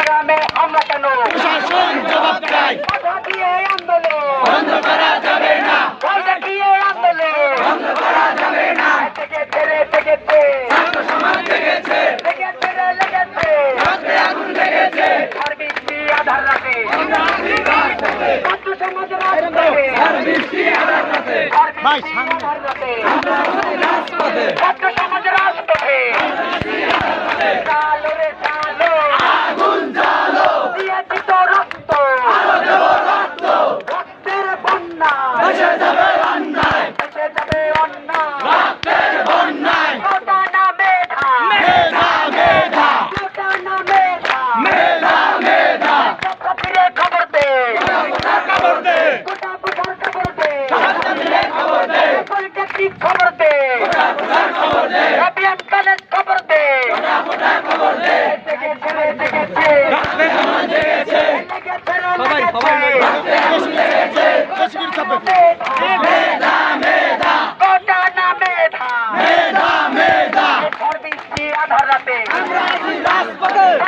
গ্রামে হামলা কেন? প্রশাসন জবাব চাই। কথা দিয়ে আন্দোলন বন্ধ করা যাবে না। কথা দিয়ে আন্দোলন বন্ধ করা যাবে না। থেকে লেগেছে ছাত্র সমাজ জেগেছে। লেগেছে রাতে আগুন লেগেছে। আর বৃষ্টি আধার রাতে আমরা আছি রাজপথে। ছাত্র সমাজ রাজপথে আর বৃষ্টি আধার রাতে। আর বৃষ্টি আধার রাতে আমরা আছি রাজপথে। ছাত্র সমাজ রাজপথে আমরা আছি রাজপথে। চালো রে চালো আগুন জ্বালো। দিয়েছি তো রক্ত আরো দেব রক্ত। রক্তের বন্যা ভেসে যাবে অন্যায়। ভেসে যাবে অন্যায় রক্তের বন্যায়। কোটা না মেধা মেধা মেধা। কোটা না মেধা মেধা মেধা। ফিরে খবর দে কোটা খবর দে। কোটা কোটার খবর দে হাতে মিলে খবর দে। পলিটেকনিক খবর দে কোটার খবর দে। এবিএম কলেজ খবর দে কোটার খবর দে। লেগেছে রাতে আগুন জেগেছে। লেগেছে মেধা মেধা। কোটা না মেধা মেধা মেধা। ঝড় বৃষ্টি আধার রাতে আমরা আছি রাজপথে।